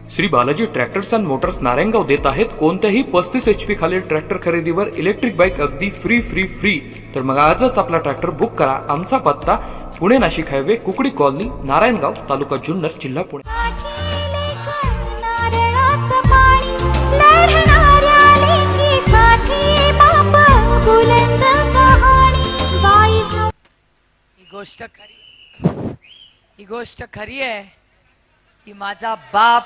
Shri Balaji tractors and Motors Narayangaon देत आहेत कोणत्याही 35 HP खालील ट्रॅक्टर खरेदीवर इलेक्ट्रिक बाईक अगदी फ्री। तर मग आजच आपला ट्रॅक्टर बुक करा। आमचा पत्ता पुणे नाशिक हायवे कुकडी कॉलनी नारायणगाव तालुका जुन्नर जिल्हा पुणे। ही गोष्ट खरी आहे की माझा बाप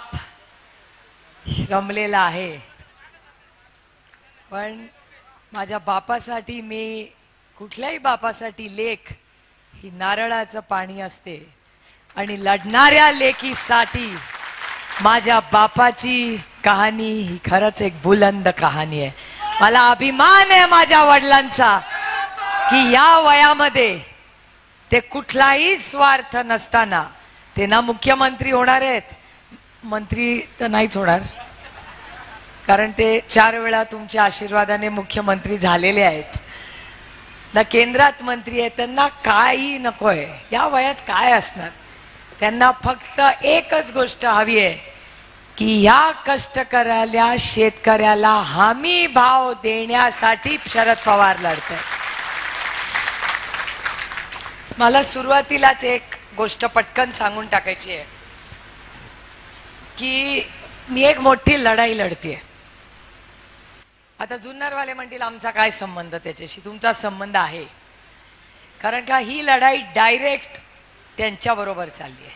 श्रमलेला आहे, पण माझ्या बापासाठी मी कुठल्याही बापासाठी लेख ही नारळाचं पाणी असते आणि लढणाऱ्या लेकीसाठी माझ्या बापाची कहाणी ही खरंच एक बुलंद कहाणी आहे। मला अभिमान आहे माझ्या वडिलांचा की या वयामध्ये ते कुठलाही स्वार्थ नसताना ते ना मुख्यमंत्री होणार आहेत, मंत्री तर नाहीच होणार कारण ते 4 वेळा तुमच्या आशीर्वादाने मुख्यमंत्री झालेले आहेत, ना केंद्रात मंत्री आहेत, त्यांना काही नकोय। या वयात काय असणार, त्यांना फक्त एकच गोष्ट हवी आहे की ह्या कष्टकऱ्याला शेतकऱ्याला हमी भाव देण्यासाठी शरद पवार लढतात। मला सुरुवातीलाच एक गोष्ट पटकन सांगून टाकायची आहे की मी एक मोठी लढाई लढतेय। आता जुन्नरवाले म्हणतील आमचा काय संबंध त्याच्याशी, तुमचा संबंध आहे, कारण का ही लढाई डायरेक्ट त्यांच्या बरोबर चालली आहे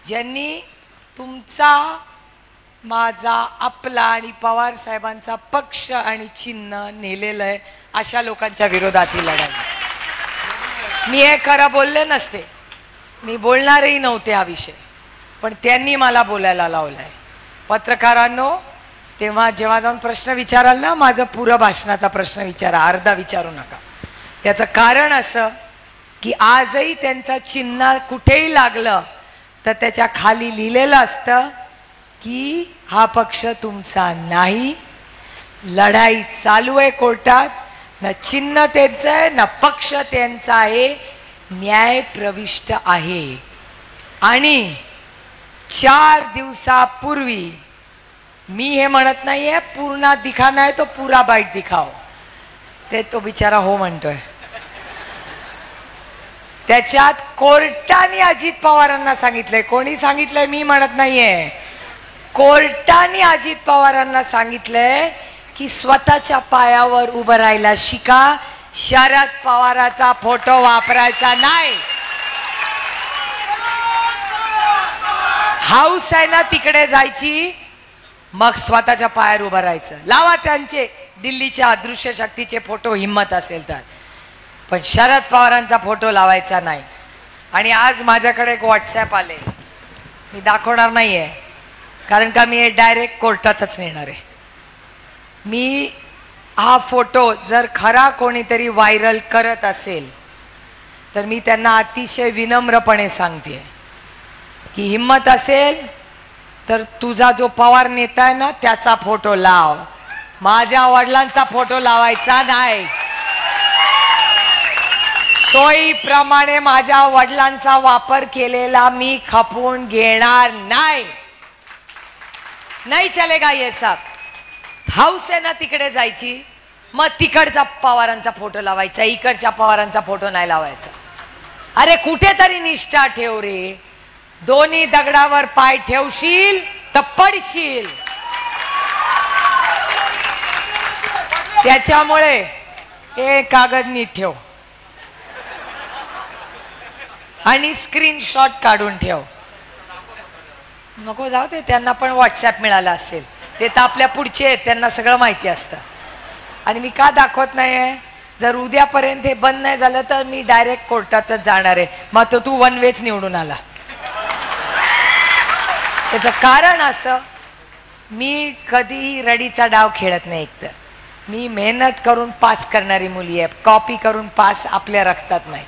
ज्यांनी तुमचा माझा आपला आणि पवार साहेबांचा पक्ष आणि चिन्ह नेलेलं आहे, अशा लोकांच्या विरोधात ही लढाई। मी हे खरं बोलले नसते, मी बोलणारही नव्हते हा विषय, पण त्यांनी मला बोलायला लावलाय। पत्रकारांनो, तेव्हा जेव्हा जाऊन प्रश्न विचाराल ना, माझं पुरं भाषणाचा प्रश्न विचारा, अर्धा विचारू नका। याचं कारण असं की आजही त्यांचं चिन्ह कुठेही लागलं तर त्याच्या खाली लिहिलेलं असतं की हा पक्ष तुमचा नाही, लढाई चालू आहे कोर्टात, ना चिन्ह त्यांचं आहे ना पक्ष त्यांचा आहे, न्याय प्रविष्ट आहे। आणि 4 दिवसापूर्वी मी हे म्हणत नाहीये पूर्ण दिखाना है तो पूरा बाईट दिखाओ, ते तो बिचारा हो म्हणतोय। त्याच्यात कोर्टाने अजित पवारांना सांगितलंय, कोणी सांगितलंय मी म्हणत नाहीये, कोर्टाने अजित पवारांना सांगितलंय की स्वतःच्या पायावर उभं राहायला शिका, शरद पवारांचा फोटो वापरायचा नाही। हाऊस आहे ना तिकडे जायची, मग स्वतःच्या पायावर उभं राहायचं। लावा त्यांचे दिल्लीच्या अदृश्य शक्तीचे फोटो हिम्मत असेल तर, पण शरद पवारांचा फोटो लावायचा नाही। आणि आज माझ्याकडे एक व्हॉट्सॲप आले, मी दाखवणार नाहीये कारण का मी डायरेक्ट कोर्टातच नेणार आहे। मी हा फोटो जर खरा कोणीतरी व्हायरल करत असेल तर मी त्यांना अतिशय विनम्रपणे सांगते की हिम्मत असेल तर तुझा जो पवार नेता आहे ना त्याचा फोटो लाव, माझ्या वडिलांचा फोटो लावायचा नाही। सोयीप्रमाणे माझ्या वडिलांचा वापर केलेला मी खपवून घेणार नाही, नाही चलेगा ये सब। हाऊस आहे ना तिकडे जायची, मग तिकडचा पवारांचा फोटो लावायचा, इकडच्या पवारांचा फोटो नाही लावायचा। अरे कुठेतरी निष्ठा ठेव रे, दोन्ही दगडावर पाय ठेवशील तर पडशील। त्याच्यामुळे हे कागद नीट ठेव आणि स्क्रीनशॉट काढून ठेव, नको जाऊ दे, त्यांना पण व्हॉट्सॲप मिळाला असेल, ते तर आपल्या पुढचे आहेत, त्यांना सगळं माहिती असतं। आणि मी का दाखवत नाही, जर उद्यापर्यंत हे बंद नाही झालं तर मी डायरेक्ट कोर्टातच जाणार आहे, मग तो तू 1 वेच निवडून आला। त्याचं कारण असं, मी कधीही रडीचा डाव खेळत नाही। एकतर मी मेहनत करून पास करणारी मुली आहे, कॉपी करून पास आपल्या रक्तात नाही,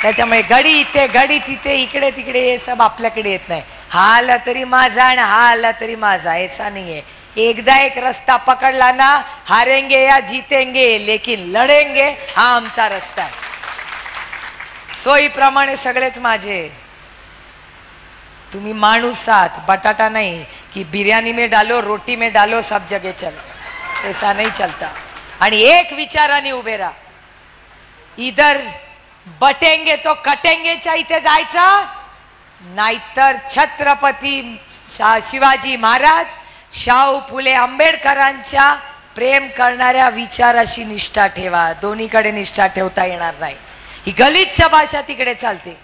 त्याच्यामुळे घडी इथे घडी तिथे इकडे तिकडे हे सब आपल्याकडे येत नाही। हा आला तरी माझा आणि हा आला तरी माझा, ऐसा नाहीये। एकदा एक रस्ता पकडला ना, हारेंगे या जीतेंगे लेकिन लढेंगे, हा आमचा रस्ता आहे। सोयीप्रमाणे सगळेच माझे। तुम्ही माणूस आहात, बटाटा नहीं कि बिरयानी में डालो रोटी में डालो सब जगह चलो, ऐसा नहीं चलता. आणि एक विचाराने उभे राहा, इधर बटेंगे तो कटेंगेच्या इथे जायचं, नाहीतर छत्रपती शिवाजी महाराज, शाहू फुले आंबेडकरांच्या प्रेम करणाऱ्या विचाराशी निष्ठा ठेवा. दोन्हीकडे निष्ठा ठेवता येणार नाही. ही गलिच्छ भाषा तिकडे चालते.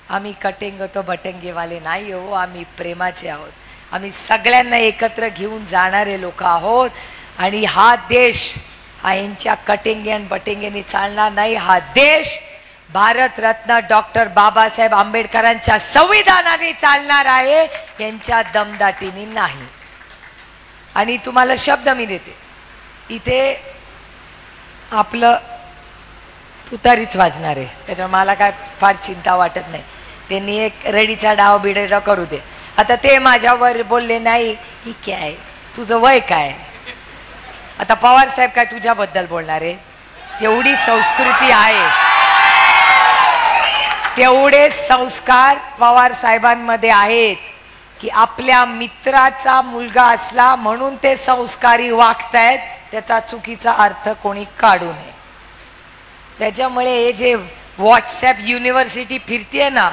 आम्ही कटेंगे तो बटेंगे वाले नाही हो, आम्ही प्रेमाचे आहोत. आम्ही सगळ्यांना एकत्र घेऊन जाणारे लोक आहोत. आणि हा देश हा यांच्या कटेंगे आणि बटेंगेने चालणार नाही. हा देश भारतरत्न डॉक्टर बाबासाहेब आंबेडकरांच्या संविधानाने चालणार आहे, यांच्या दमदाटीने नाही. आणि तुम्हाला शब्द मी देते, इथे आपलं तुतारीच वाजणार आहे, त्याच्यामुळे मला काय फार चिंता वाटत नाही. त्यांनी एक रेडीचा डाव बिडेडा करू दे. आता ते माझ्यावर बोलले नाही, ही काय तुझं वय काय, आता पवार साहेब काय तुझ्याबद्दल बोलणार आहे. तेवढी संस्कृती आहे, तेवढे संस्कार पवार साहेबांमध्ये आहेत की आपल्या मित्राचा मुलगा असला म्हणून ते संस्कारी वागतायत, त्याचा चुकीचा अर्थ कोणी काढू नये. त्याच्यामुळे हे जे व्हॉट्सॲप युनिव्हर्सिटी फिरतीये ना,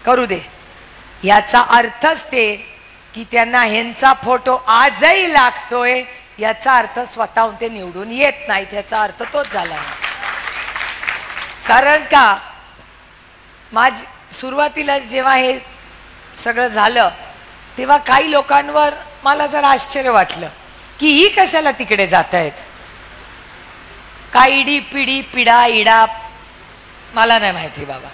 करू दे. याचा अर्थच ते की त्यांना ह्यांचा फोटो आजही लागतोय, याचा अर्थ स्वतःहून ते निवडून येत नाहीत, याचा अर्थ तोच झाला. कारण का सुरुवातीला जेव्हा हे सगळं झालं तेव्हा काही लोकांवर मला जरा आश्चर्य वाटलं की ही कशाला तिकडे जात आहेत. काय इडी पिढी पिढा इडा मला नाही माहिती बाबा.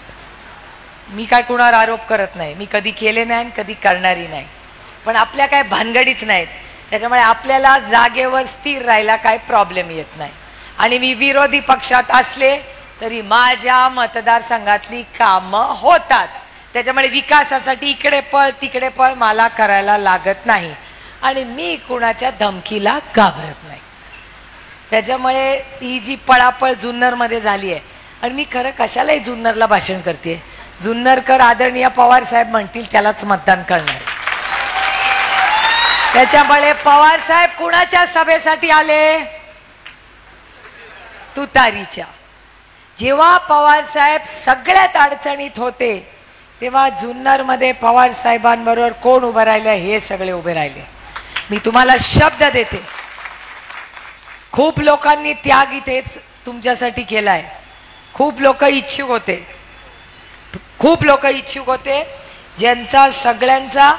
मी काय कुणावर आरोप करत नाही, मी कधी केले नाही आणि कधी करणारी नाही. पण आपल्या काय भानगडीच नाहीत, त्याच्यामुळे आपल्याला जागेवर स्थिर राहायला काय प्रॉब्लेम येत नाही. आणि मी विरोधी पक्षात असले तरी माझ्या मतदारसंघातली कामं होतात, त्याच्यामुळे विकासासाठी इकडे पळ तिकडे पळ मला करायला लागत नाही. आणि मी कुणाच्या धमकीला घाबरत नाही. त्याच्यामुळे ही जी पळापळ जुन्नरमध्ये झाली आहे, आणि मी खरं कशालाही जुन्नरला भाषण करते, जुन्नरकर आदरणीय पवार साहेब म्हणतील त्यालाच मतदान करणार. त्याच्यामुळे पवार साहेब कुणाच्या सभेसाठी आले, तुतारीच्या. जेव्हा पवार साहेब सगळ्यात अडचणीत होते तेव्हा जुन्नरमध्ये पवार साहेबांबरोबर कोण उभं राहिलं, हे सगळे उभे राहिले. मी तुम्हाला शब्द देते, खूप लोकांनी त्याग इथेच तुमच्यासाठी केलाय. खूप लोक इच्छुक होते, खूप लोक इच्छुक होते, ज्यांचा सगळ्यांचा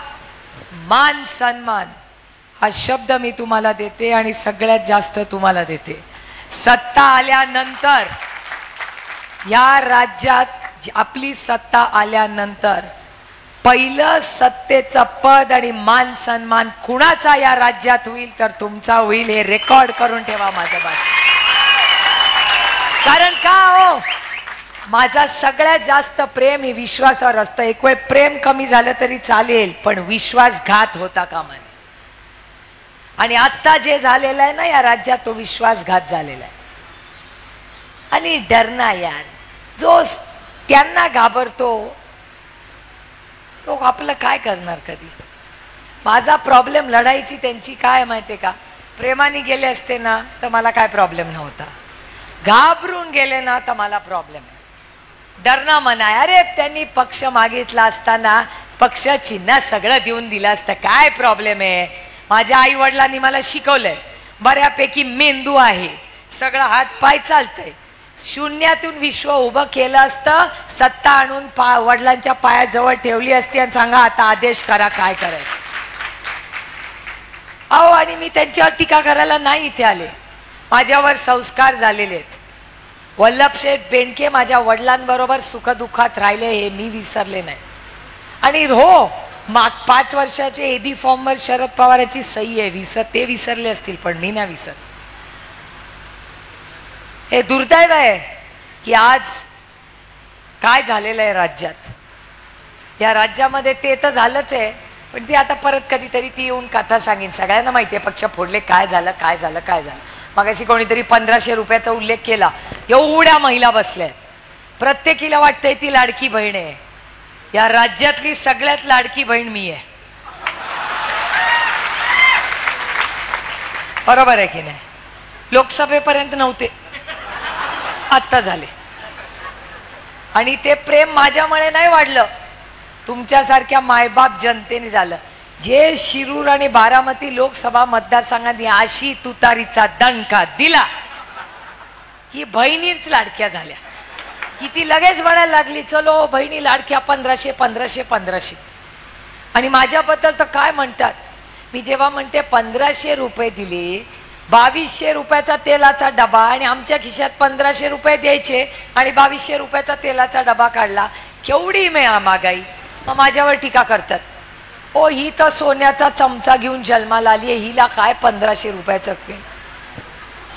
मान सन्मान हा शब्द मी तुम्हाला देते. आणि सगळ्यात जास्त तुम्हाला देते, सत्ता आल्यानंतर या राज्यात आपली सत्ता आल्यानंतर पहिलं सत्तेचं पद आणि मान सन्मान कुणाचा या राज्यात होईल तर तुमचा होईल. हे रेकॉर्ड करून ठेवा माझ्या बाजू. कारण का हो, माझा सगळ्यात जास्त प्रेम हे विश्वासावर असतं. एक वेळ प्रेम कमी झालं तरी चालेल, पण विश्वासघात होता कामा नये. आणि आता जे झालेलं आहे ना या राज्यात, तो विश्वासघात झालेला आहे. आणि डरना यार, जो त्यांना घाबरतो तो आपलं काय करणार कधी. माझा प्रॉब्लेम लढाईची त्यांची काय माहिती का, प्रेमाने गेले असते ना तर मला काय प्रॉब्लेम नव्हता, घाबरून गेले ना तर मला प्रॉब्लेम आहे. डरना मनाय. अरे त्यांनी पक्ष मागितला असताना पक्ष चिन्ह सगळं देऊन दिलं असतं, काय प्रॉब्लेम आहे. माझ्या आई वडिलांनी मला शिकवलंय, बऱ्यापैकी मेंदू आहे, सगळं हात पाय चालतंय. शून्यातून विश्व उभं केलं असतं, सत्ता आणून वडिलांच्या पायाजवळ ठेवली असती आणि सांगा आता आदेश करा काय करायचं. अहो, आणि मी त्यांच्यावर टीका करायला नाही इथे आले, माझ्यावर संस्कार झालेले आहेत. वल्लभशेठ बेंडके माझ्या वडिलांबरोबर सुखदुःखात राहिले हे मी विसरले नाही. आणि हो, 5 वर्षाचे एबी फॉर्मवर शरद पवारांची सही आहे, ते विसरले असतील पण मी नाही विसर. हे दुर्दैव आहे की आज काय झालेलं आहे राज्यात. या राज्यामध्ये ते तर झालंच आहे, पण ती आता परत कधीतरी ती येऊन कथा सांगेन. सगळ्यांना माहिती आहे पक्ष फोडले, काय झालं काय झालं काय झालं. मगाशी कोणीतरी 1500 रुपयाचा उल्लेख केला. एवढ्या महिला बसल्यात, प्रत्येकीला वाटतंय ती लाडकी बहीण आहे. या राज्यातली सगळ्यात लाडकी बहीण मी आहे. बरोबर आहे की नाही? लोकसभेपर्यंत नव्हते, आत्ता झाले. आणि ते प्रेम माझ्यामुळे नाही वाढलं, तुमच्यासारख्या मायबाप जनतेने झालं. जे शिरूर आणि बारामती लोकसभा मतदारसंघात अशी तुतारीचा दणका दिला की बहिणीच लाडक्या झाल्या, की ती लगेच म्हणायला लागली चलो बहिणी लाडक्या 1500 1500 1500. आणि माझ्याबद्दल तर काय म्हणतात, मी जेव्हा म्हणते 1500 रुपये दिले, 2200 रुपयाचा तेलाचा डबा आणि आमच्या खिशात 1500 रुपये द्यायचे आणि 2200 रुपयाचा तेलाचा डबा काढला, केवढी महागाई. मग माझ्यावर टीका करतात, ओ ही तर सोन्याचा चमचा घेऊन जन्माला आली आहे, हिला काय 1500 रुपयाचं.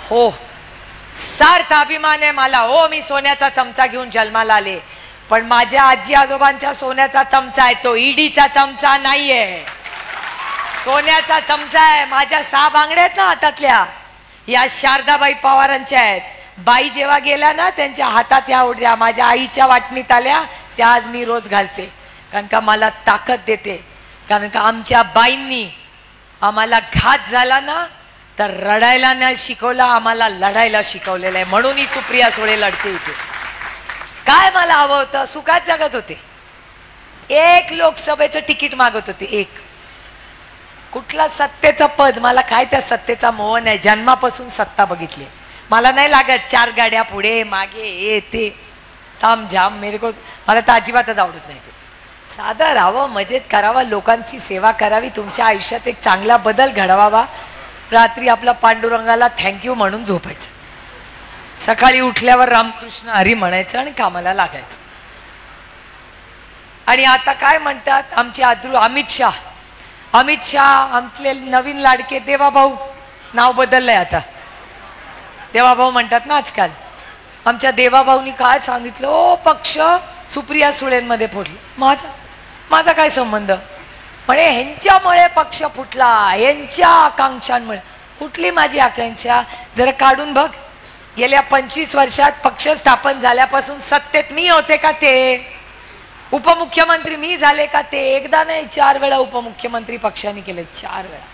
हो, सार्थ अभिमान आहे मला. हो, मी सोन्याचा चमचा घेऊन जन्माला आले, पण माझ्या आजी आजोबांच्या सोन्याचा चमचा आहे, तो ईडीचा चमचा नाहीये, सोन्याचा चमचा आहे. माझ्या 6 बांगड्या आहेत ना हातातल्या, या शारदाबाई पवारांच्या आहेत. बाई जेव्हा गेल्या ना त्यांच्या हातात या उडल्या माझ्या आईच्या वाटणीत आल्या, त्या आज मी रोज घालते, कारण का मला ताकद देते. कारण का आमच्या बाईंनी आम्हाला घात झाला ना तर रडायला नाही शिकवलं, आम्हाला लढायला शिकवलेलं आहे. म्हणून ही सुप्रिया सुळे लढते इथे. काय मला हवं होतं, सुखात जगत होते. एक लोकसभेचं तिकीट मागत होते, एक. कुठला सत्तेचं पद, मला काय त्या सत्तेचा मोह नाही, जन्मापासून सत्ता बघितली. मला नाही लागत 4 गाड्या पुढे मागे हे ते ताम झाम, मेरे को मला तर अजिबातच आवडत नाही. साधं राहावं, मजेत करावं, लोकांची सेवा करावी, तुमच्या आयुष्यात एक चांगला बदल घडवावा. रात्री आपला पांडुरंगाला थँक्यू म्हणून झोपायचं, सकाळी उठल्यावर रामकृष्ण हरी म्हणायचं आणि कामाला लागायचं. आणि आता काय म्हणतात आमचे आदरू अमित शाह, आमचे नवीन लाडके देवाभाऊ, नाव बदललंय आता, देवाभाऊ म्हणतात ना आजकाल. आमच्या देवाभाऊनी काय सांगितलं, ओ पक्ष सुप्रिया सुळेंमध्ये फोडले. माझा काय संबंध? म्हणे ह्यांच्यामुळे पक्ष फुटला, ह्यांच्या आकांक्षांमुळे. कुठली माझी आकांक्षा? जरा काढून बघ. गेल्या 25 वर्षात पक्ष स्थापन झाल्यापासून सत्तेत मी होते का ते? उपमुख्यमंत्री मी झाले का ते? एकदा नाही 4 वेळा उपमुख्यमंत्री पक्षाने केले, 4 वेळा.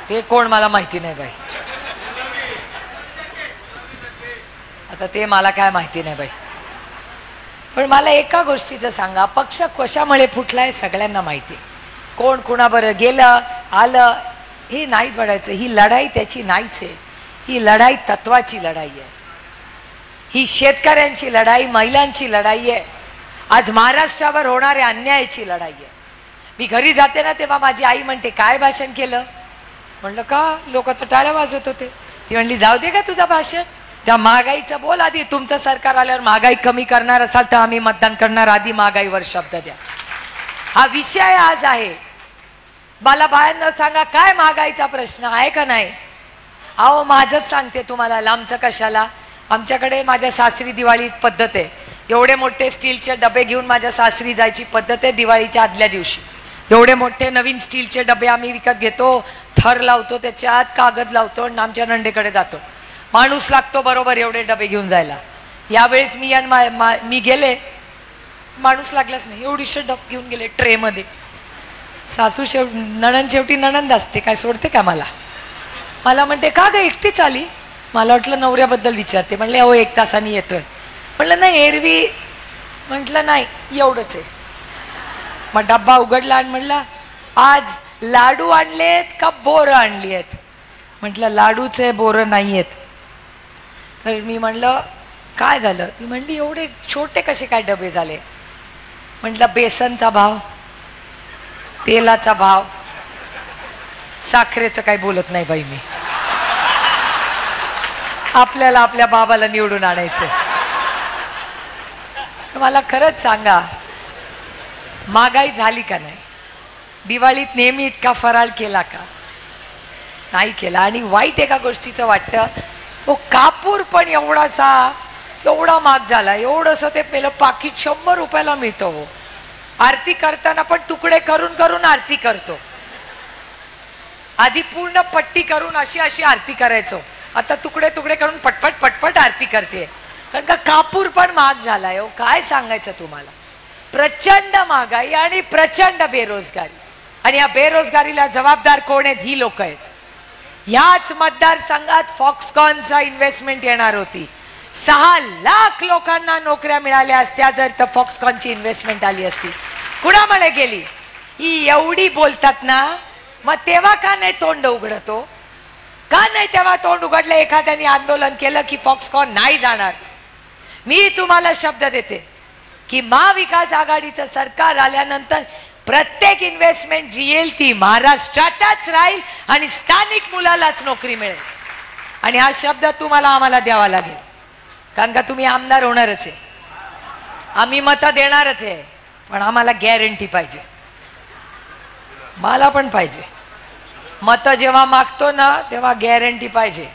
ते कोण मला माहिती नाही बाई, आता ते मला काय माहिती नाही बाई. पण मला एका गोष्टीचं सांगा, पक्ष कशामुळे फुटलाय सगळ्यांना माहिती. कोण कुणाबरोबर गेलं आलं हे नाही पडायचं. ही लढाई त्याची नाहीच आहे, ही लढाई तत्वाची लढाई आहे. ही शेतकऱ्यांची लढाई, महिलांची लढाई आहे. आज महाराष्ट्रावर होणाऱ्या अन्यायाची लढाई आहे. मी घरी जाते ना तेव्हा माझी आई म्हणते काय भाषण केलं? म्हणलं का, लोक तर टाळ्या वाजवत होते. ती म्हणली जाऊ दे का तुझं भाषण, त्या महागाईचं बोल आधी. तुमचं सरकार आल्यावर महागाई कमी करणार असाल तर आम्ही मतदान करणार, आधी महागाईवर शब्द द्या. हा विषय आज आहे. मला बायांना सांगा काय महागाईचा प्रश्न आहे का नाही? अहो माझंच सांगते तुम्हाला, लांबचं कशाला. आमच्याकडे माझ्या सासरी दिवाळी पद्धत आहे, एवढे मोठे स्टीलचे डबे घेऊन माझ्या सासरी जायची पद्धत आहे दिवाळीच्या आदल्या दिवशी. एवढे मोठे नवीन स्टीलचे डबे आम्ही विकत घेतो, थर लावतो, त्याच्यात कागद लावतो आणि आमच्या नंडेकडे जातो. माणूस लागतो बरोबर एवढे डबे घेऊन जायला. यावेळेस मी गेले, माणूस लागलाच नाही, एवढीशे डब घेऊन गेले ट्रेमध्ये. सासू शेवटी नणंद असते, काय सोडते का मला? मला म्हणते का ग एकटीच आली? मला वाटलं नवऱ्याबद्दल विचारते. म्हणले अहो 1 तासाने येतोय. म्हणलं नाही एरवी. म्हटलं नाही एवढंच आहे. मग डब्बा उघडला आणि म्हणला आज लाडू आणलेत का बोरं आणली आहेत? म्हटलं लाडूच आहे, बोरं नाही आहेत. तर मी म्हणलं काय झालं? ती म्हणली एवढे छोटे कसे काय डबे झाले? म्हटलं बेसनचा भाव, तेलाचा भाव, साखरेचं काही बोलत नाही बाई मी. आपल्याला आपल्या बाबाला निवडून आणायचं. मला खरंच सांगा, महागाई झाली का नाही? दिवाळीत नेहमी इतका फराळ केला का? नाही केला. आणि वाईट एका गोष्टीचं वाटतं, तो कापूर पण एवढा महाग झाला. एवढंसं ते पहिलं पाकिट 100 रुपयाला मिळतो. हो, आरती करताना पण तुकडे करून करून आरती करतो. आधी पूर्ण पट्टी करून अशी आरती करायचो, आता तुकडे तुकडे करून पटपट पटपट आरती करते. कारण का कापूर पण महाग झालाय हो. काय सांगायचं तुम्हाला, प्रचंड महागाई आणि प्रचंड बेरोजगारी. आणि या बेरोजगारीला जबाबदार कोण आहेत? ही लोक आहेत. ह्याच मतदारसंघात फॉक्सकॉनचा इन्व्हेस्टमेंट येणार होती. 6 लाख लोकांना नोकऱ्या मिळाल्या असत्या जर तर फॉक्सकॉनची इन्व्हेस्टमेंट आली असती. कुणामुळे गेली? ही एवढी बोलतात ना, मग तेव्हा का नाही तोंड उघडतो? का नाही तेव्हा तोंड उघडलं? एखाद्याने आंदोलन केलं की फॉक्सकॉन नाही जाणार. मी तुम्हाला शब्द देते की महाविकास आघाडीचं सरकार आल्यानंतर प्रत्येक इन्व्हेस्टमेंट जी येईल ती महाराष्ट्रातच राहील आणि स्थानिक मुलालाच नोकरी मिळेल. आणि हा शब्द तुम्हाला आम्हाला द्यावा लागेल, कारण का तुम्ही आमदार होणारच आहे, आम्ही मतं देणारच आहे. पण आम्हाला गॅरंटी पाहिजे, मला पण पाहिजे. मतं जेव्हा मागतो ना तेव्हा गॅरंटी पाहिजे.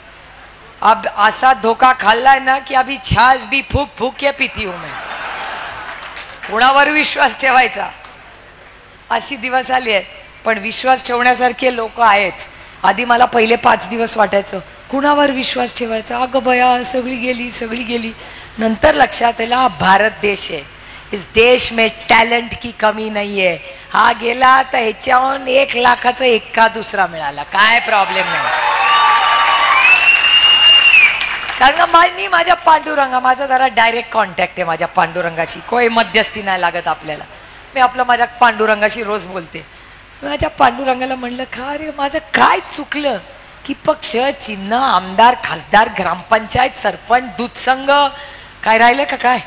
अब असा धोका खाल्लाय ना की अभी छाछ भी फूक फूक के पीती हूं मैं. कोणावर विश्वास ठेवायचा अशी दिवस आली आहेत. पण विश्वास ठेवण्यासारखे लोक आहेत. आधी मला पहिले 5 दिवस वाटायचं कुणावर विश्वास ठेवायचा, अगं बया सगळी गेली. नंतर लक्षात आलं भारत देश आहे, इस देश में टॅलेंट की कमी नाही आहे. हा गेला तर ह्याच्याहून 1 लाखाचा एका दुसरा मिळाला, काय प्रॉब्लेम नाही. कारण का मी माझ्या पांडुरंगा, माझा जरा डायरेक्ट कॉन्टॅक्ट आहे माझ्या पांडुरंगाशी, कोई मध्यस्थी नाही लागत आपल्याला. मी आपलं माझ्या पांडुरंगाशी रोज बोलते. माझ्या पांडुरंगाला म्हणलं का रे माझं काय चुकलं की पक्ष, चिन्ह, आमदार, खासदार, ग्रामपंचायत, सरपंच, दूध संघ काय राहिलं का? काय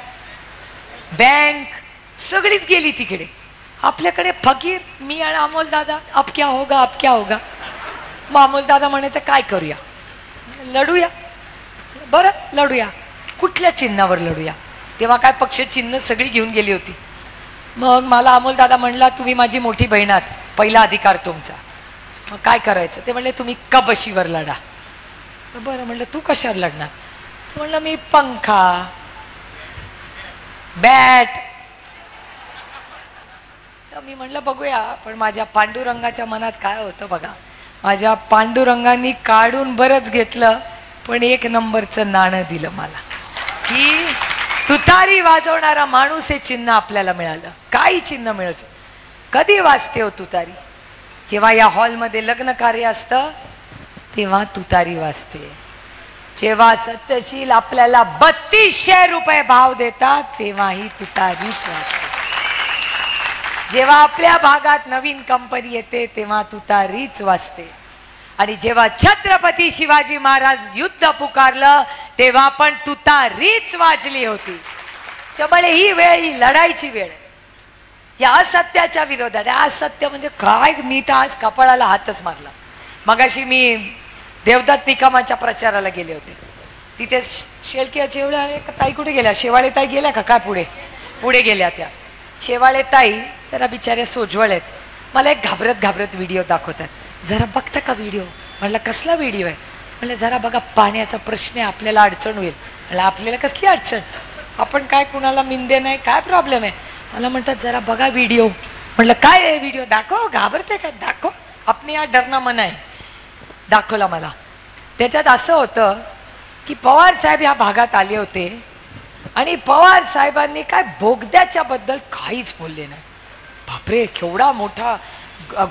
बँक सगळीच गेली तिकडे. आपल्याकडे फकीर मी आणि अमोल दादा. अब क्या होगा. मग अमोल दादा म्हणायचं काय करूया, लढूया. बरं लढूया, कुठल्या चिन्हावर लढूया? तेव्हा काय पक्ष चिन्ह सगळी घेऊन गेली होती. मग मला अमोल दादा म्हणला तुम्ही माझी मोठी बहीण आहात, पहिला अधिकार तुमचा. मग काय करायचं? ते म्हणले तुम्ही कबशीवर लढा. बरं म्हणलं तू कशावर लढणार? तू म्हणलं मी पंखा, बॅट. मी म्हणलं बघूया. पण माझ्या पांडुरंगाच्या मनात काय होतं बघा. माझ्या पांडुरंगांनी काढून बरंच घेतलं, पण 1 नंबरचं नाणं दिलं मला की तुतारी वाजवणारा माणूस हे चिन्ह आपल्याला मिळालं. काही चिन्ह मिळायचं. कधी वाजते हो तुतारी? जेव्हा या हॉलमध्ये लग्न कार्य असतं तेव्हा तुतारी वाजते. जेव्हा सत्यशील आपल्याला 3200 रुपये भाव देतात तेव्हाही तुतारीच वाजते. जेव्हा आपल्या भागात नवीन कंपनी येते तेव्हा तुतारीच वाजते. आणि जेव्हा छत्रपती शिवाजी महाराज युद्ध पुकारलं तेव्हा पण तुतारीच वाजली होती. त्यामुळे ही वेळ ही लढाईची वेळ आहे. या असत्याच्या विरोधात. असत्य म्हणजे काय? मी तर आज कपाळाला हातच मारला. मगाशी मी देवदत्त निकमाच्या प्रचाराला गेले होते. तिथे शेळक्याचे एवढ्या ताई कुठे गेल्या? शेवाळे ताई गेल्या का काय? पुढे गेल्या त्या. शेवाळे ताई जरा बिचाऱ्या सोज्वळ आहेत. मला एक घाबरत व्हिडिओ दाखवतात. जरा बघता का व्हिडिओ? म्हणलं कसला व्हिडिओ आहे? म्हणलं जरा बघा, पाण्याचा प्रश्न आहे, आपल्याला अडचण होईल. म्हणलं आपल्याला कसली अडचण? आपण काय कुणाला मिंदे नाही, काय प्रॉब्लेम आहे? मला म्हणतात जरा बघा व्हिडिओ. म्हणलं काय आहे व्हिडिओ? दाखव. घाबरते काय? दाखव. आपण या डरना मना आहे. दाखवला मला. त्याच्यात असं होतं की पवार साहेब ह्या भागात आले होते आणि पवार साहेबांनी काय बोगद्याच्या बद्दल काहीच बोलले नाही. बापरे, केवढा मोठा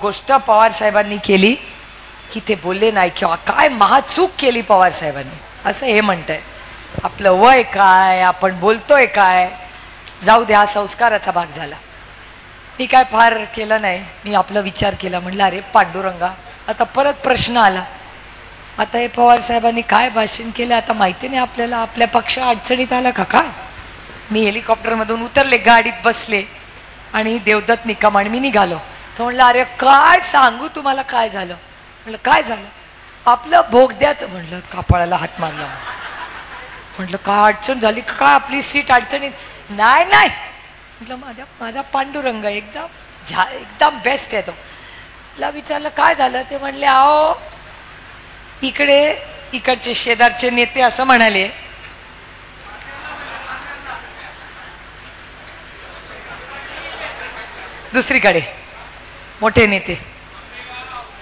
गोष्ट पवार साहेबांनी केली की ते बोलले नाही. किंवा काय महाचूक केली पवार साहेबांनी असं हे म्हणतंय. आपलं वय काय, आपण बोलतोय काय, जाऊ द्या, हा संस्काराचा भाग झाला. मी काय फार केलं नाही. मी आपला विचार केला. म्हणलं अरे पांडुरंगा, आता परत प्रश्न आला. आता हे पवार साहेबांनी काय भाषण केलं आता माहिती नाही आपल्याला. आपल्या पक्ष अडचणीत आला का काय? मी हेलिकॉप्टरमधून उतरले, गाडीत बसले आणि देवदत्त निकम आणि मी निघालो. तो म्हणलं अरे काय सांगू तुम्हाला काय झालं? म्हणलं काय झालं? आपलं बोगद्याचं. म्हणलं कपाळाला हात मारला. म्हटलं काय अडचण झाली काय? आपली सीट अडचणीत? नाही म्हटलं माझा पांडुरंग एकदम बेस्ट आहे तो. ला विचारलं काय झालं? ते म्हणले आओ इकडचे शेजारचे नेते असं म्हणाले दुसरीकडे मोठे नेते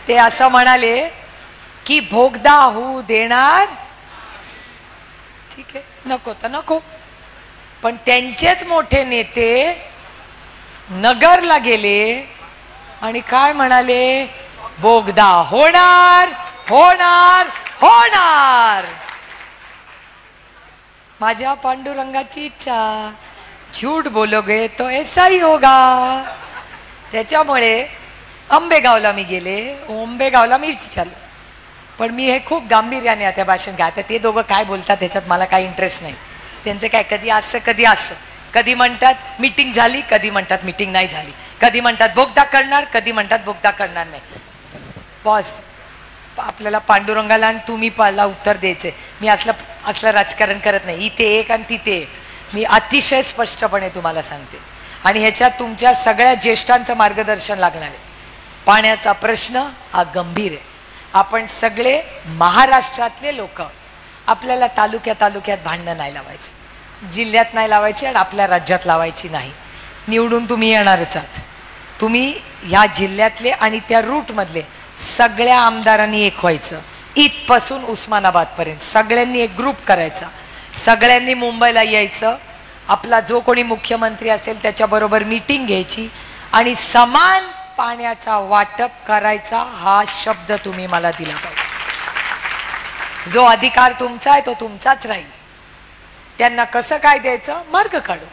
ते असं म्हणाले की बोगदा होऊ देणार. ठीक आहे, नको तर नको. पण त्यांचेच मोठे नेते नगरला गेले आणि काय म्हणाले, बोगदा होणार होणार होणार. माझ्या पांडुरंगाची इच्छा, झूठ बोलोगे तो ऐसा ही होगा. त्याच्यामुळे आंबेगावला मी गेले, आंबेगावला मी विचारलं, पण मी हे खूप गांभीर्याने आता भाषण घ्या. आता ते दोघं काय बोलतात त्याच्यात मला काही इंटरेस्ट नाही. त्यांचं काय कधी असं कधी असं, कधी म्हणतात मीटिंग झाली, कधी म्हणतात मीटिंग नाही झाली, कधी म्हणतात बोगदा करणार, कधी म्हणतात बोगदा करणार नाही. बॉस आपल्याला पांडुरंगाला आणि तुम्ही पाला उत्तर द्यायचे. मी असलं राजकारण करत नाही. इथे एक आणि तिथे एक. मी अतिशय स्पष्टपणे तुम्हाला सांगते आणि ह्याच्यात तुमच्या सगळ्या ज्येष्ठांचं मार्गदर्शन लागणार आहे. पाण्याचा प्रश्न हा गंभीर आहे. आपण सगळे महाराष्ट्रातले लोक, आपल्याला तालुक्यात भांडणं नाही लावायची, जिल्ह्यात नाही लावायची आणि आपल्या राज्यात लावायची नाही. निवडून तुम्ही येणारच आहात. तुम्ही ह्या जिल्ह्यातले आणि त्या रूटमधले सगळ्या आमदारांनी एक व्हायचं. इथपासून उस्मानाबादपर्यंत सगळ्यांनी एक ग्रुप करायचा. सगळ्यांनी मुंबईला यायचं. आपला जो कोणी मुख्यमंत्री असेल त्याच्याबरोबर मीटिंग घ्यायची आणि समान पाण्याचा वाटप करायचा हा शब्द तुम्ही मला दिला पाहिजे. जो अधिकार तुमचा आहे तो तुमचाच राहील. त्यांना कसं काय द्यायचं मार्ग काढू,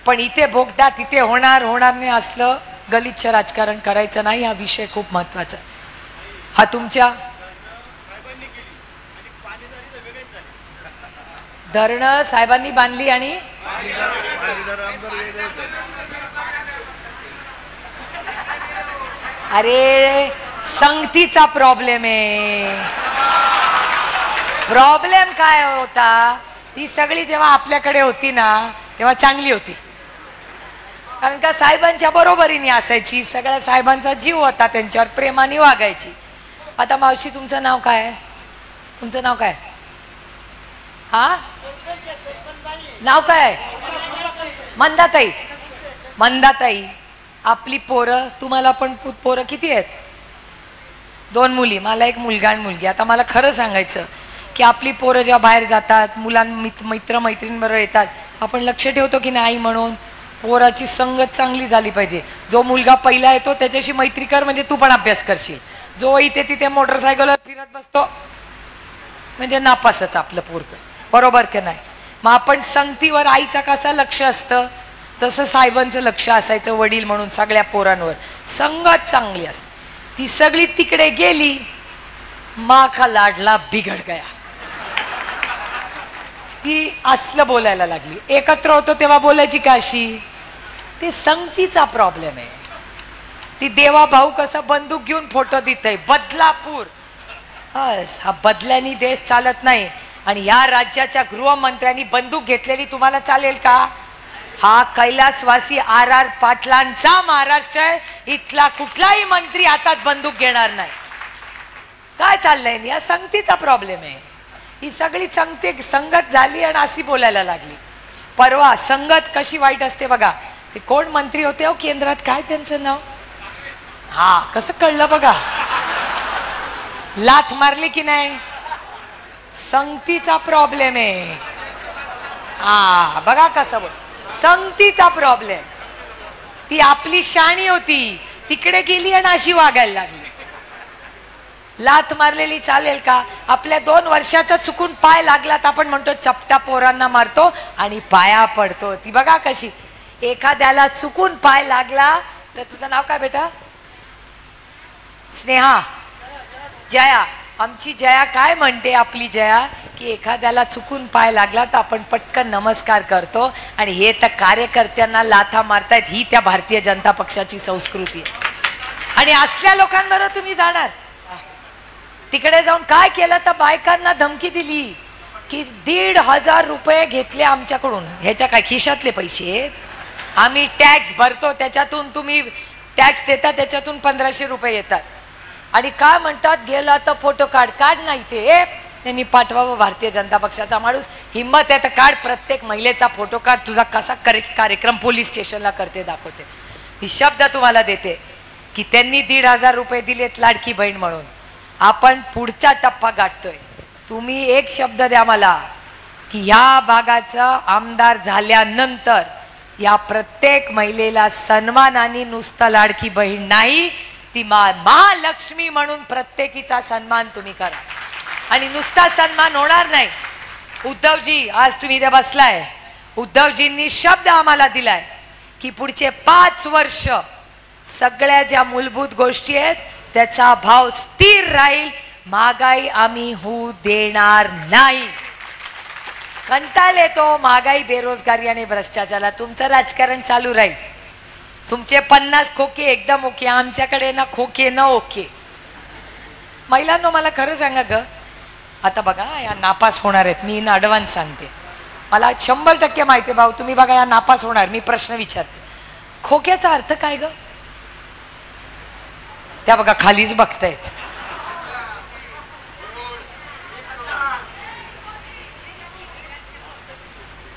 पण इथे बोगदा तिथे होणार नाही असलं गलिच्छ राजकारण करायचं नाही. हा विषय खूप महत्वाचा आहे. हा तुमच्या धरणं साहेबांनी बांधली आणि अरे संगतीचा प्रॉब्लेम आहे. प्रॉब्लेम काय होता, ती सगळी जेव्हा आपल्याकडे होती ना तेव्हा चांगली होती, कारण का साहेबांच्या बरोबरीने असायची, सगळ्या साहेबांचा जीव होता, त्यांच्यावर प्रेमाने वागायची. आता मावशी तुमचं नाव काय आहे? तुमचं नाव काय? हा नाव काय? मंदाताई. मंदाताई, आपली पोरं, तुम्हाला पण पोरं किती आहेत? 2 मुली, मला एक मुलगा आणि मुलगी. आता मला खरं सांगायचं की आपली पोरं जेव्हा बाहेर जातात, मित्र मैत्रिणींबरोबर येतात, आपण लक्ष ठेवतो की नाही म्हणून. पोराची संगत चांगली झाली पाहिजे. जो मुलगा पहिला येतो त्याच्याशी मैत्री कर म्हणजे तू पण अभ्यास करशील. जो इथे तिथे मोटरसायकलवर फिरत बसतो म्हणजे नापासच आपलं पोरग, बरोबर की नाही? मग आपण संगतीवर आईचा कसा लक्ष असतं तसं साहेबांचं लक्ष असायचं वडील म्हणून सगळ्या पोरांवर. संगत चांगली असते. ती सगळी तिकडे गेली, माँ का लाडला बिघड गया. ती असलं बोलायला लागली. एकत्र होतो तेव्हा बोलायची का अशी? ते संगतीचा प्रॉब्लेम आहे. ती देवा भाऊ कसा बंदूक घेऊन फोटो देतय बदलापूर. हा बदल्यानी देश चालत नाही. आणि या राज्याच्या गृहमंत्र्यांनी बंदूक घेतलेली तुम्हाला चालेल का? हा कैलासवासी RR पाटलांचा महाराष्ट्र आहे. इथला कुठलाही मंत्री हातात बंदूक घेणार नाही. काय चाललंय? या संगतीचा प्रॉब्लेम आहे. ही सगळी संगत झाली आणि अशी बोलायला लागली. परवा संगत कशी वाईट असते बघा. ते कोण मंत्री होते हो केंद्रात, काय त्यांचं नाव? हा कसं कळलं बघा. लाथ मारली की नाही? संगतीचा प्रॉब्लेम आहे. हा बघा कसं बोल. संगतीचा प्रॉब्लेम. ती आपली शाणी होती, तिकडे गेली आणि अशी वागायला लागली. लाथ मारलेली चालेल का? आपल्या 2 वर्षाचा चुकून पाय लागला तर आपण म्हणतो चपटा पोरांना मारतो आणि पाया पडतो. ती बघा कशी. एखाद्याला चुकून पाय लागला तर, तुझं नाव काय बेटा? स्नेहा. जया. आमची जया काय म्हणते? आपली जया की एखाद्याला चुकून पाय लागला तर आपण पटकन नमस्कार करतो. आणि हे तर कार्यकर्त्यांना लाथा मारतायत, ही त्या भारतीय जनता पक्षाची संस्कृती आहे. आणि असल्या लोकांबरोबर तुम्ही जाणार? तिकडे जाऊन काय केलं तर बायकांना धमकी दिली की 1,500 रुपये घेतले आमच्याकडून. ह्याच्या काय खिशातले पैसे? आम्ही टॅक्स भरतो त्याच्यातून, तुम्ही टॅक्स देता त्याच्यातून 1,500 रुपये येतात. आणि काय म्हणतात, गेला तर फोटो काढ. नाही ते त्यांनी पाठवावं भारतीय जनता पक्षाचा माणूस. हिम्मत आहे तर काढ. प्रत्येक महिलेचा फोटो काढ. तुझा कसा कार्यक्रम पोलीस स्टेशनला करते दाखवते. ही शब्द तुम्हाला देते की त्यांनी 1,500 रुपये दिलेत लाडकी बहीण म्हणून. आपण पुढचा टप्पा गाठतोय. तुम्ही एक शब्द द्या मला की ह्या भागाचं आमदार झाल्यानंतर या प्रत्येक महिलेला सन्मानाने नुसतं लाडकी बहीण नाही, ती महालक्ष्मी म्हणून प्रत्येकीचा सन्मान तुम्ही करा. आणि नुसता सन्मान होणार नाही. उद्धवजी, आज तुम्ही इथे बसलाय, उद्धवजींनी शब्द आम्हाला दिलाय की पुढचे 5 वर्ष सगळ्या ज्या मूलभूत गोष्टी आहेत त्याचा भाव स्थिर राहील, महागाई आम्ही होऊ देणार नाही. कंटाळले तो महागाई, बेरोजगारी आणि भ्रष्टाचाराला. तुमचं राजकारण चालू राहील. तुमचे 50 खोके एकदम ओके, आमच्याकडे ना खोके न ओके. महिलांनो, मला खरं सांगा ग, आता बघा या नापास होणार आहेत, मी ना ॲडव्हान्स सांगते, मला 100% माहिती आहे भाऊ, तुम्ही बघा या नापास होणार. मी प्रश्न विचारते, खोक्याचा अर्थ काय ग? त्या बघा खालीच बघतायत.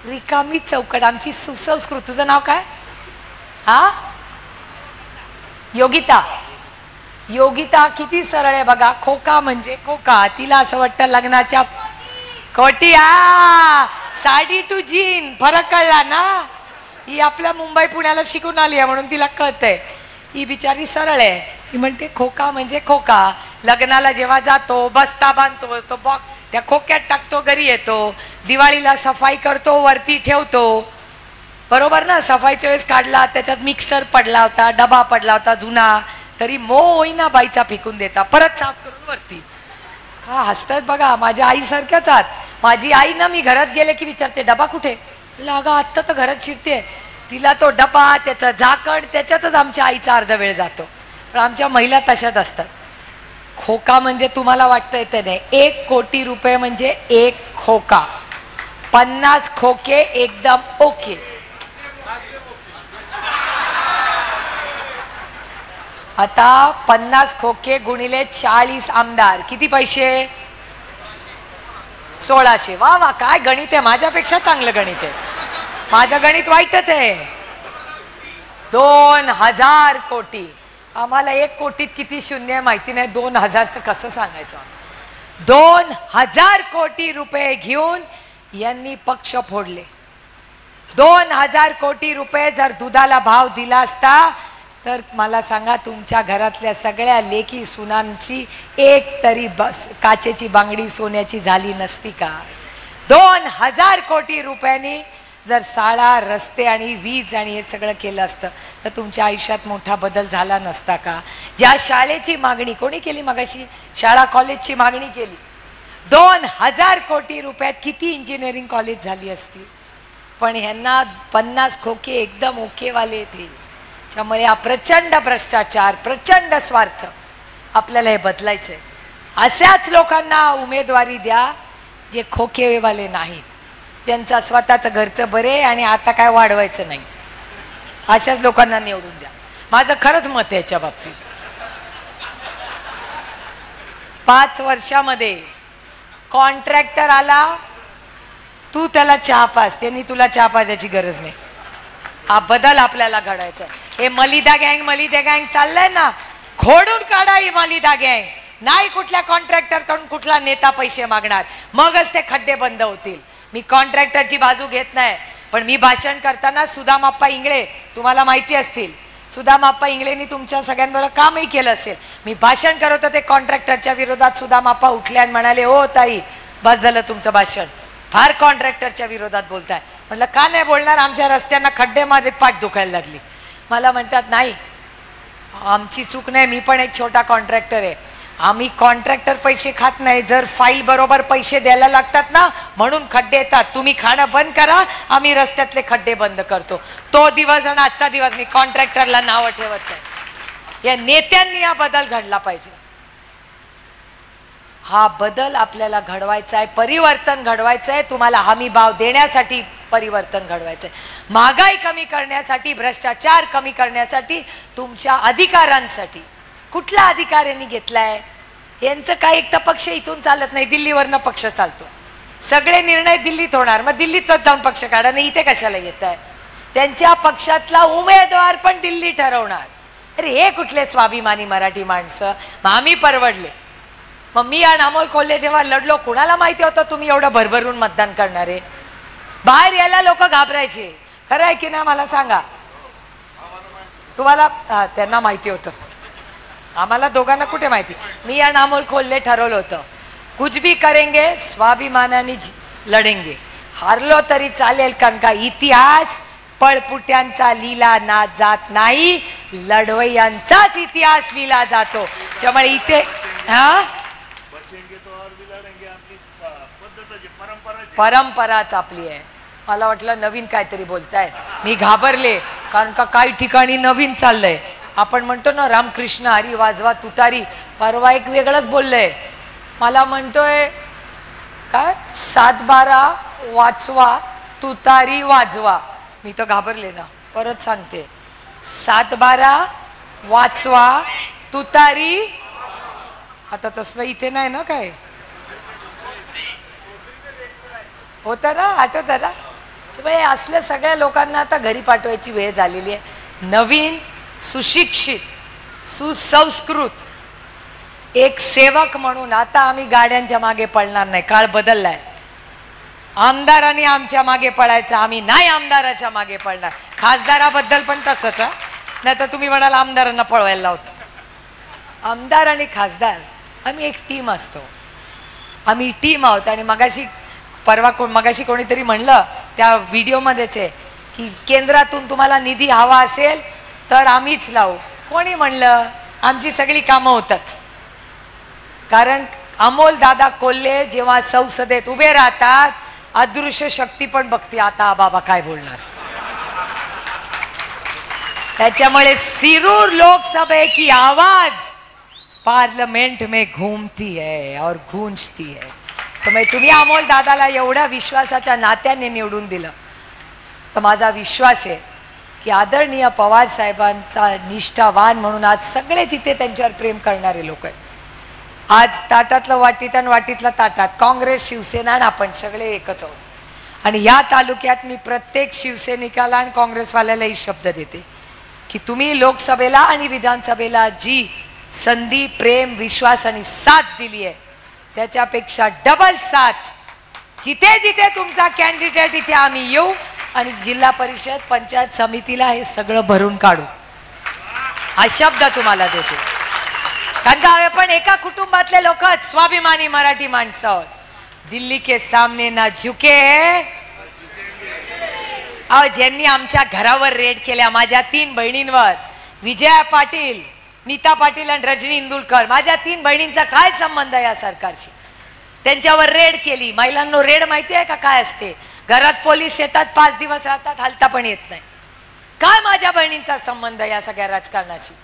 रिकामी चौकट, आमची सुसंस्कृत. तुझं नाव काय? हा, योगिता. योगिता किती सरळ आहे बघा. खोका म्हणजे खोका. तिला असं वाटतं लग्नाच्या कोटी, साडी टू जीन, फरक कळला ना. ही आपल्या मुंबई पुण्याला शिकून आली आहे म्हणून तिला कळतंय. ही बिचारी सरळ आहे. ती म्हणते खोका म्हणजे खोका. लग्नाला जेव्हा जातो, बस्ता बांधतो, तो बॉक्स त्या खोक्यात टाकतो, घरी येतो. दिवाळीला सफाई करतो, वरती ठेवतो. बरोबर ना? सफाईच्या वेळेस काढला, त्याच्यात मिक्सर पडला होता, डबा पडला होता जुना, तरी मो होईना बाईचा फेकून देता, परत साफ करून वरती. का हसतात बघा. माझ्या आईसारख्याच आहात. माझी आई ना, मी घरात गेले की विचारते डबा कुठे. लागा आत्ता तर घरात शिरते. तिला तो डबा, त्याचं झाकण, त्याच्यातच आमच्या आईचा अर्धा वेळ जातो. पण आमच्या महिला तशाच असतात. खोका म्हणजे तुम्हाला वाटतंय ते नाही. 1 कोटी रुपये म्हणजे 1 खोका. 50 खोके एकदम ओके. आता 50 खोके गुणिले 40 आमदार, किती पैसे? 1600. वा वा, काय गणित आहे. माझ्यापेक्षा चांगलं गणित आहे. माझं गणित वाईटच आहे. 2000 कोटी. आम्हाला 1 कोटीत किती शून्य माहिती नाही, 2000चं कसं सांगायचं. 2000 कोटी रुपये घेऊन यांनी पक्ष फोडले. 2000 कोटी रुपये जर दुधाला भाव दिला असता तर मला सांगा, तुमच्या घरातल्या सगळ्या लेकी सुनांची एक तरी बस काचेची बांगडी सोन्याची झाली नसती का? 2000 कोटी रुपयांनी जर शाळा, रस्ते आणि वीज आणि हे सगळं केलं असतं तर तुमच्या आयुष्यात मोठा बदल झाला नसता का? ज्या शाळेची मागणी कोणी केली मगाशी? शाळा कॉलेजची मागणी केली. 2000 कोटी रुपयात किती इंजिनिअरिंग कॉलेज झाली असती. पण ह्यांना 50 खोके एकदम ओकेवाले थे. त्यामुळे हा प्रचंड भ्रष्टाचार, प्रचंड स्वार्थ. आपल्याला हे बदलायचं आहे. अशाच लोकांना उमेदवारी द्या जे खोकेवाले नाहीत, त्यांचा स्वतःचं घरचं बरे आणि आता काय वाढवायचं नाही. अशाच लोकांना निवडून द्या. माझं खरंच मत आहे याच्या बाबतीत. 5 वर्षामध्ये कॉन्ट्रॅक्टर आला, तू त्याला चहा पाज, त्यांनी तुला चहा पाजायची गरज नाही. हा बदल आपल्याला घडायचा. हे मलिदा गँग चाललंय ना, खोडून काढा ही मलिदा गँग. नाही कुठल्या कॉन्ट्रॅक्टर कडून कुठला नेता पैसे मागणार, मगच ते खड्डे बंद होतील. मी कॉन्ट्रॅक्टरची बाजू घेत नाही, पण मी भाषण करताना सुदामाप्पा इंगळे तुम्हाला माहिती असतील, सुदामाप्पा इंगळेंनी तुमच्या सगळ्यांबरोबर कामही केलं असेल. मी भाषण करत होते कॉन्ट्रॅक्टरच्या विरोधात, सुदामाप्पा उठले आणि म्हणाले, ओ ताई बस झालं तुमचं भाषण, फार कॉन्ट्रॅक्टरच्या विरोधात बोलताय. म्हटलं का नाही बोलणार, आमच्या रस्त्यांना खड्डे माझे पाठ दुखायला लागली. मला म्हणतात नाही आमची चूक नाही, मी पण एक छोटा कॉन्ट्रॅक्टर आहे. आम्ही कॉन्ट्रॅक्टर पैसे खात नाही, जर फाईल बरोबर पैसे द्यायला लागतात ना म्हणून खड्डे येतात. तुम्ही खाणं बंद करा, आम्ही रस्त्यातले खड्डे बंद करतो. तो दिवस आणि आजचा दिवस मी कॉन्ट्रॅक्टरला नावं ठेवत नाही. या नेत्यांनी हा बदल घडला पाहिजे. हा बदल आपल्याला घडवायचा आहे, परिवर्तन घडवायचं आहे. तुम्हाला हमी भाव देण्यासाठी परिवर्तन घडवायचं आहे, महागाई कमी करण्यासाठी, भ्रष्टाचार कमी करण्यासाठी, तुमच्या अधिकारांसाठी. कुठला अधिकार यांनी घेतलाय? यांचं काय एक तर पक्ष इथून चालत नाही, दिल्लीवरनं पक्ष चालतो. सगळे निर्णय दिल्लीत होणार, मग दिल्लीतच जाऊन पक्ष काढा, नाही इथे कशाला येत आहे? त्यांच्या पक्षातला उमेदवार पण दिल्ली ठरवणार. अरे हे कुठले स्वाभिमानी मराठी माणसं. मग आम्ही परवडले, मग मी आणि अमोल कोल्हे जेव्हा लढलो, कुणाला माहिती होतं तुम्ही एवढं भरभरून मतदान करणार आहे? बाहेर यायला लोक घाबरायचे. खरं आहे की नाही मला सांगा? तुम्हाला त्यांना माहिती होतं, आम्हाला दोघांना कुठे माहिती. मी आणि अमोल कोल्हे ठरवलं होतं, कुछ भी करेंगे स्वाभिमानाने लढेंगे, हारलो तरी चालेल, कारण का इतिहास पळपुट्यांचा लीला ना जात नाही, लढवय्यांचाच इतिहास लिहिला जातो. त्यामुळे इथे परंपराच आपली आहे. मला वाटलं नवीन काहीतरी बोलताय, मी घाबरले, कारण का काही ठिकाणी नवीन चाललंय. आपण म्हणतो ना रामकृष्ण हरी वाजवा तुतारी, परवा एक वेगळंच बोललंय. मला म्हणतोय काय 7-12 वाचवा तुतारी वाजवा. मी तर घाबरले ना, परत सांगते 7-12 वाचवा तुतारी. आता तसलं इथे नाही ना काय होतं ना, आठवतं ना. असल्या सगळ्या लोकांना आता घरी पाठवायची वेळ झालेली आहे. नवीन सुशिक्षित सुसंस्कृत एक सेवक म्हणून आता आम्ही गाड्यांच्या मागे पळणार नाही. काळ बदललाय. आमदारांनी आमच्या मागे पळायचं, आम्ही नाही आमदाराच्या मागे पळणार. खासदाराबद्दल पण तसंच. नाही तर तुम्ही म्हणाल आमदारांना पळवायला लावतो. आमदार आणि खासदार आम्ही एक टीम असतो, आम्ही टीम आहोत. आणि मगाशी कोणीतरी म्हणलं त्या व्हिडिओमध्येच आहे की केंद्रातून तुम्हाला निधी हवा असेल तर आम्हीच लावू. कोणी म्हणलं? आमची सगळी कामं होतात. कारण अमोल दादा कोल्हे जेव्हा संसदेत उभे राहतात, अदृश्य शक्ती पण बघते आता बाबा काय बोलणार. त्याच्यामुळे शिरूर लोकसभा की आवाज पार्लियामेंट में घूमती है और गूंजती है. तर तुम्ही अमोल दादाला एवढ्या विश्वासाच्या नात्याने निवडून दिलं, तर माझा विश्वास आहे की आदरणीय पवार साहेबांचा निष्ठावान म्हणून आज सगळे तिथे त्यांच्यावर प्रेम करणारे लोक आहेत. आज ताटातलं वाटीत आणि वाटीतलं ताटात, काँग्रेस शिवसेना आणि आपण सगळे एकच आहोत. आणि या तालुक्यात मी प्रत्येक शिवसैनिकाला आणि काँग्रेसवाल्यालाही शब्द देते की तुम्ही लोकसभेला आणि विधानसभेला जी संधी, प्रेम, विश्वास आणि साथ दिली आहे, त्याच्यापेक्षा डबल साथ जिथे जिथे तुमचा कॅन्डिडेट इथे आम्ही येऊ आणि जिल्हा परिषद पंचायत समितीला हे सगळं भरून काढू, हा शब्द तुम्हाला देते. कारण का आपण एका कुटुंबातले लोक, स्वाभिमानी मराठी माणसं आहोत. दिल्ली के सामने ना झुके है. ज्यांनी आमच्या घरावर रेड केल्या, माझ्या 3 बहिणींवर, विजया पाटील, नीता पाटील आणि रजनी इंदुलकर, माझ्या 3 बहिणींचा काय संबंध या सरकारशी? त्यांच्यावर रेड केली. महिलांना रेड माहिती आहे का काय असते? घरात पोलीस येतात, 5 दिवस राहतात, हलता पण येत नाही. काय माझ्या बहिणींचा संबंध या सगळ्या राजकारणाशी?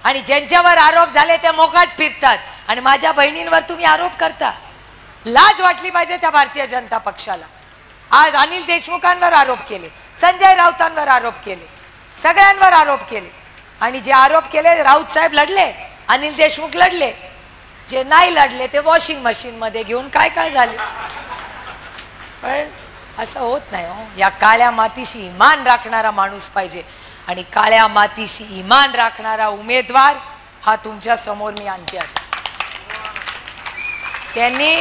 आणि ज्यांच्यावर आरोप झाले ते मोकाट फिरतात आणि माझ्या बहिणींवर तुम्ही आरोप करता. लाज वाटली पाहिजे त्या भारतीय जनता पक्षाला. आज अनिल देशमुखांवर आरोप केले, संजय राऊतांवर आरोप केले, सगळ्यांवर आरोप केले. आणि जे आरोप केले, राऊत साहेब लढले, अनिल देशमुख लढले, जे नाही लढले ते वॉशिंग मशीन मध्ये घेऊन काय काय झाले. पण असं होत नाही हो. या काळ्या मातीशी इमान राखणारा माणूस पाहिजे आणि काळ्या मातीशी इमान राखणारा उमेदवार हा तुमच्या समोर मी आणते आहे. त्यांनी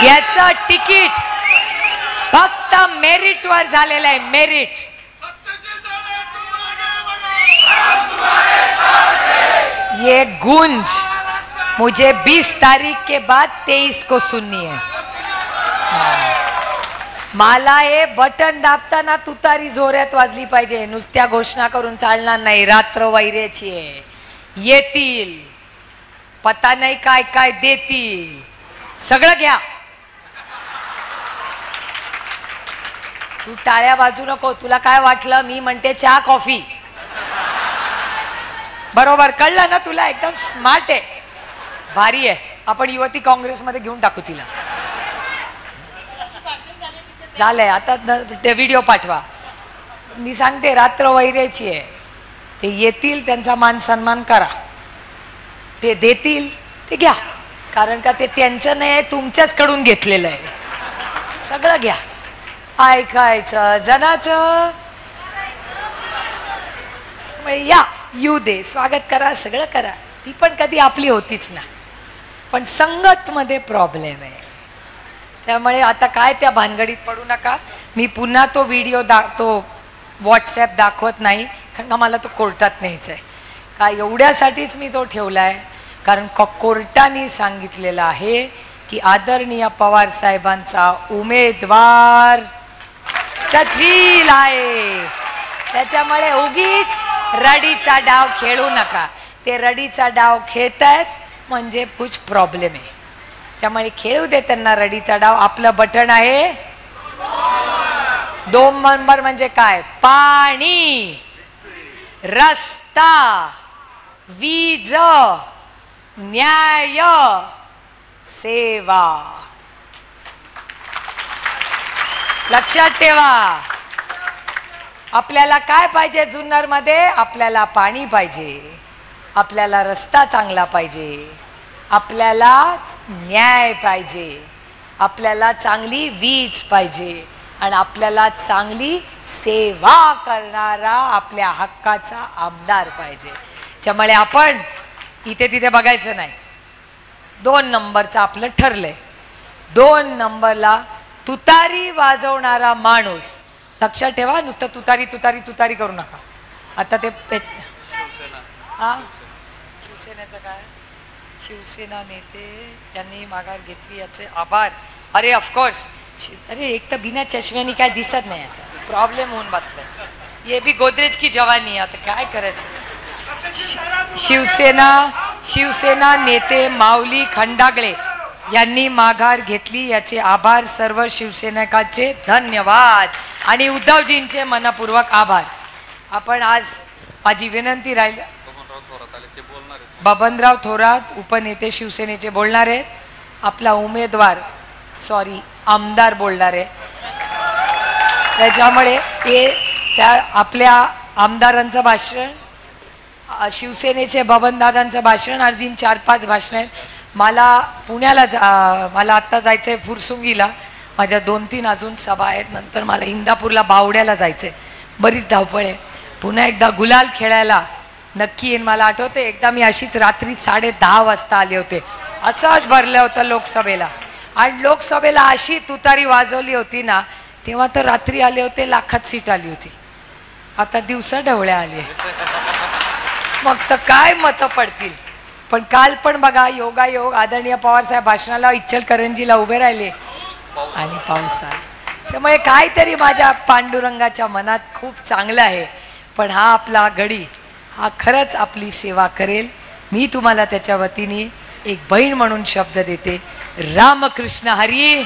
याचं तिकीट फक्त मेरिट वर झालेलं आहे. मेरिट. ये गूंज मुझे 20 तारीख के बाद 23 को सुननी है. मला हे बटन दाबताना तुतारी जोरात वाजली पाहिजे. नुसत्या घोषणा करून चालणार नाही. रात्र वैरेची आहे. येतील, पता नाही काय काय देतील, सगळं घ्या. तू टाळ्या वाजू नको. तुला काय वाटलं मी म्हणते चहा कॉफी? बरोबर कळलं ना तुला? एकदम स्मार्ट आहे, भारी आहे. आपण युवती काँग्रेसमध्ये घेऊन टाकू तिला. झालंय आता ते व्हिडिओ पाठवा. मी सांगते रात्र वैरेची आहे. ते येतील, त्यांचा मान सन्मान करा. ते देतील ते घ्या, कारण का ते त्यांचं नाही, तुमच्याच कडून घेतलेलं आहे. सगळं घ्या. ऐकायचं जनाचं. या येऊ दे, स्वागत करा, सगळं करा, ती पण कधी आपली होतीच ना. पण संगत मध्ये प्रॉब्लेम आहे. त्यामुळे आता काय त्या भानगडीत पडू नका. मी पुन्हा तो व्हिडिओ तो व्हॉट्सॲप दाखवत नाही, कारण मला तो कोर्टात न्यायचा आहे. का एवढ्यासाठीच मी तो ठेवला आहे, कारण कोर्टाने सांगितलेलं आहे की आदरणीय पवार साहेबांचा उमेदवार तजील आहे. त्याच्यामुळे उगीच रडीचा डाव खेळू नका. ते रडीचा डाव खेळतायत म्हणजे कुछ प्रॉब्लेम आहे. त्यामुळे खेळू दे त्यांना रडीचा डाव. आपलं बटन आहे 2 नंबर म्हणजे काय? पाणी, रस्ता, वीज, न्याय, सेवा. लक्षात ठेवा. आपल्याला काय पाहिजे जुन्नर मध्ये? आपल्याला पाणी पाहिजे, आपल्याला रस्ता चांगला पाहिजे, आपल्याला न्याय पाहिजे, आपल्याला चांगली वीज पाहिजे आणि आपल्याला चांगली सेवा करणारा आपल्या हक्काचा आमदार पाहिजे. त्यामुळे आपण इथे तिथे बघायचं नाही. 2 नंबरचं आपलं ठरलंय. 2 नंबरला तुतारी वाजवणारा माणूस. लक्षात ठेवा, नुसतं तुतारी तुतारी तुतारी करू नका. आता ते हा शिवसेनेचं काय? शिवसेना नेते यांनी माघार घेतली याचे आभार. अरे ऑफकोर्स. अरे एक तर बिना चष्म्यानी काय दिसत नाही. आता प्रॉब्लेम होऊन बसलाय. ये भी गोदरेज की जवानी. आता काय करायचं? शिवसेना नेते माऊली खंडागळे यांनी माघार घेतली याचे आभार. सर्व शिवसैनिकांचे धन्यवाद आणि उद्धवजींचे मनपूर्वक आभार. आपण आज माझी विनंती राहील. बबनराव थोरात उपनेते शिवसेनेचे बोलणार आहेत. आपला उमेदवार आमदार बोलणार आहे. त्याच्यामुळे ते आपल्या आमदारांचं भाषण, शिवसेनेचे बबनदादांचं भाषण, अर्जुन 4-5 भाषण आहेत. मला पुण्याला मला आत्ता जायचं आहे फुरसुंगीला. माझ्या 2-3 अजून सभा आहेत. नंतर मला इंदापूरला बावड्याला जायचं आहे. बरीच धावपळ आहे. पुन्हा एकदा गुलाल खेळायला नक्की येईन. मला आठवते एकदा मी अशीच रात्री 10:30 वाजता आले होते. असंच भरलं होतं लोकसभेला. आणि लोकसभेला अशी तुतारी वाजवली होती ना, तेव्हा तर रात्री आले होते, लाखात सीट आली होती. आता दिवसा ढवळ्या आली. मग तर काय मतं पडतील. पण काल पण बघा, योगायोग आदरणीय पवारसाहेब भाषणाला इचलकरंजीला उभे राहिले आणि पाऊस आला. त्यामुळे काहीतरी माझ्या पांडुरंगाच्या मनात खूप चांगलं आहे. पण हा आपला गडी हा खरंच आपली सेवा करेल. मी तुम्हाला त्याच्या वतीने एक बहीण म्हणून शब्द देते. रामकृष्ण हरी.